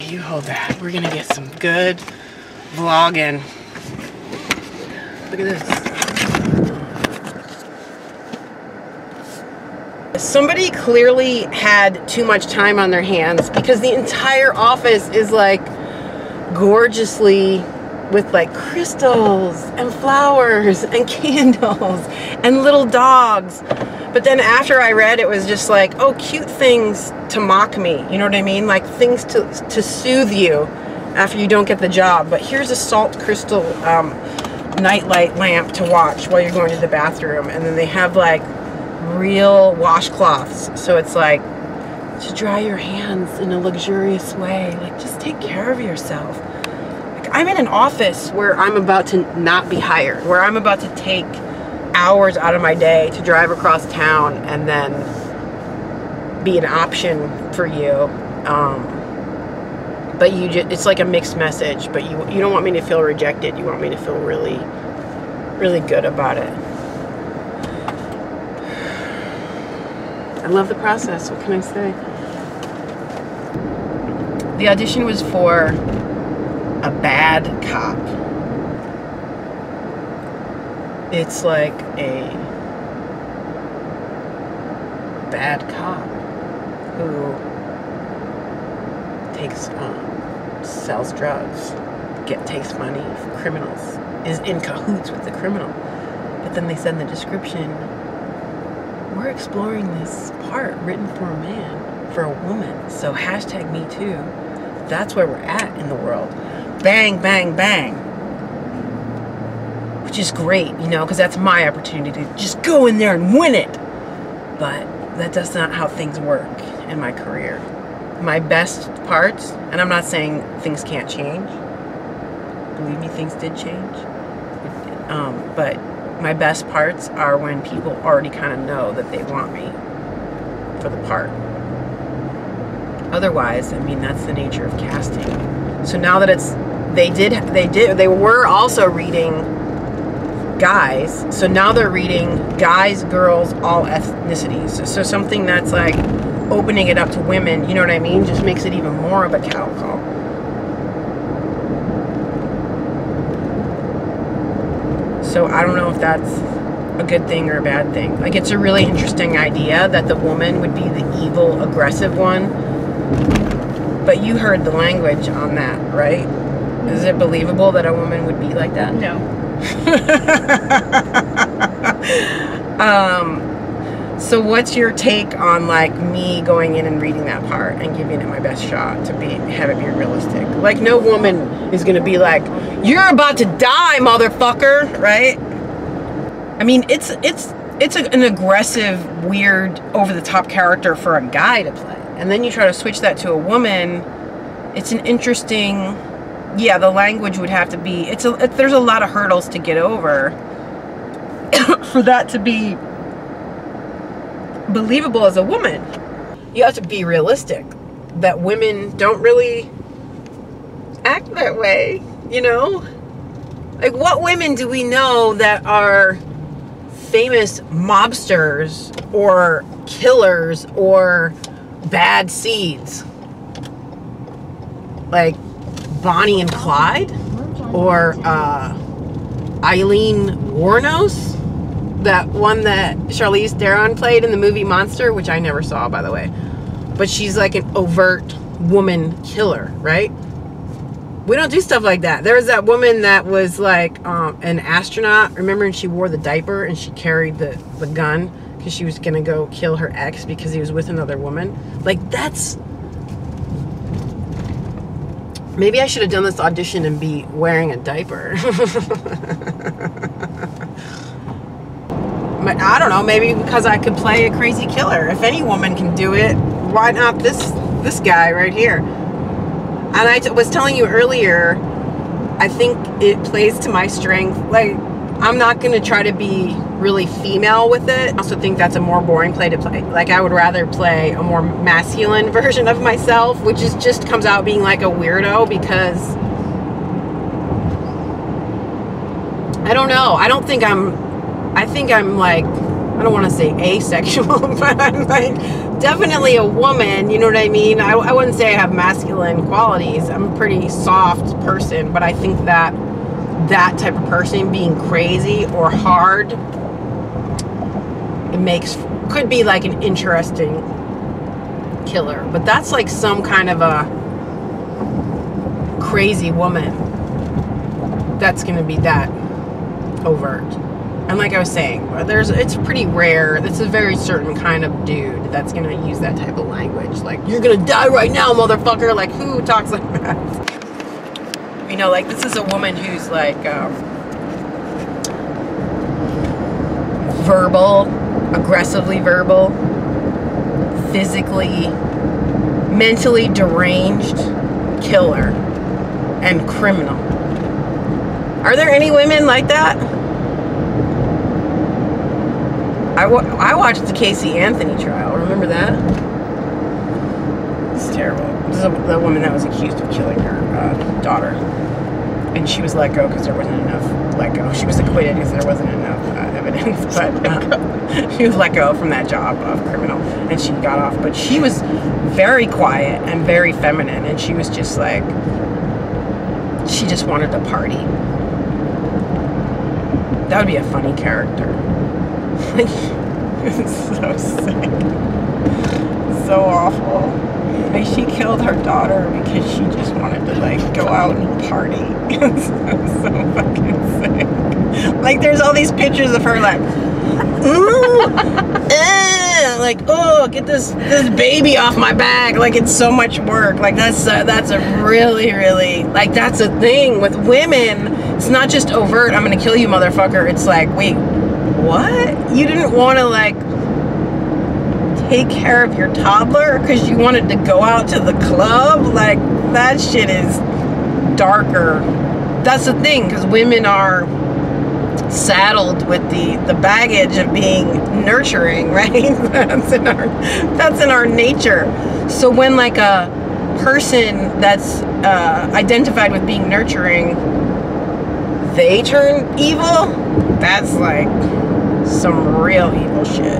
you hold that. We're gonna get some good vlogging. Look at this. Somebody clearly had too much time on their hands because the entire office is like gorgeously with like crystals and flowers and candles and little dogs. But then after I read, it was just like, oh, cute things to mock me. You know what I mean? Like things to soothe you after you don't get the job. But here's a salt crystal nightlight lamp to watch while you're going to the bathroom. And then they have like real washcloths. So it's like to dry your hands in a luxurious way. Like just take care of yourself. Like I'm in an office where I'm about to not be hired, where I'm about to take hours out of my day to drive across town and then be an option for you. But you just, it's like a mixed message, but you don't want me to feel rejected. You want me to feel really, really good about it. I love the process. What can I say? The audition was for a bad cop. It's like a bad cop who takes, sells drugs, takes money from criminals, is in cahoots with the criminal. But then they said in the description, we're exploring this part written for a man, for a woman. So hashtag me too. That's where we're at in the world. Bang, bang, bang. Which is great, you know, because that's my opportunity to just go in there and win it. But that's not how things work in my career. My best parts, and I'm not saying things can't change. Believe me, things did change. But my best parts are when people already kind of know that they want me for the part. Otherwise, I mean, that's the nature of casting. So now that they were also reading guys. So now they're reading guys, girls, all ethnicities. So something that's like opening it up to women, you know what I mean? Just makes it even more of a cow call. So I don't know if that's a good thing or a bad thing. Like it's a really interesting idea that the woman would be the evil, aggressive one. But you heard the language on that, right? Is it believable that a woman would be like that? No. So what's your take on like me going in and reading that part and giving it my best shot to have it be realistic? Like no woman is gonna be like, you're about to die, motherfucker, right? I mean, it's an aggressive, weird, over-the-top character for a guy to play. And then you try to switch that to a woman. It's an interesting, yeah, the language would have to be, there's a lot of hurdles to get over for that to be believable as a woman. You have to be realistic that women don't really act that way, you know? Like what women do we know that are famous mobsters or killers or bad seeds? Like Bonnie and Clyde or Eileen Wuornos, that one that Charlize Theron played in the movie Monster, which I never saw, by the way. But she's like an overt woman killer, right? We don't do stuff like that. There was that woman that was like an astronaut, remember, and she wore the diaper and she carried the gun because she was gonna go kill her ex because he was with another woman. Like that's, maybe I should have done this audition and be wearing a diaper. But I don't know, maybe because I could play a crazy killer. If any woman can do it, why not this guy right here? And I was telling you earlier, I think it plays to my strength. Like, I'm not going to try to be really female with it. I also think that's a more boring play to play. Like, I would rather play a more masculine version of myself, which is just comes out being like a weirdo because I don't know. I think I'm like, I don't want to say asexual, but I'm like definitely a woman, you know what I mean? I wouldn't say I have masculine qualities. I'm a pretty soft person, but I think that that type of person being crazy or hard, it could be like an interesting killer. But that's like some kind of a crazy woman that's gonna be that overt. And like I was saying, it's pretty rare. It's a very certain kind of dude that's gonna use that type of language. Like, you're gonna die right now, motherfucker. Like, who talks like that? You know, like, this is a woman who's like verbal, aggressively verbal, physically, mentally deranged killer and criminal. Are there any women like that? I watched the Casey Anthony trial. Remember that? It's terrible. This is the woman that was accused of killing her daughter. And she was let go because there wasn't enough let go. She was acquitted because there wasn't enough evidence. But she was let go from that job of criminal. And she got off. But she was very quiet and very feminine. And she was just like, she just wanted to party. That would be a funny character. It's so sick. So awful. Like, she killed her daughter because she just wanted to, like, go out and party. It's so fucking sick. Like, there's all these pictures of her, like, like, oh, get this baby off my back. Like, it's so much work. Like, that's a really, really, like, that's a thing with women. It's not just overt, I'm gonna kill you, motherfucker. It's like, wait, what? You didn't want to, like, take care of your toddler because you wanted to go out to the club? Like, that shit is darker. That's the thing, because women are saddled with the baggage of being nurturing, right? That's in our nature. So when, like, a person that's identified with being nurturing, they turn evil, that's like some real evil shit.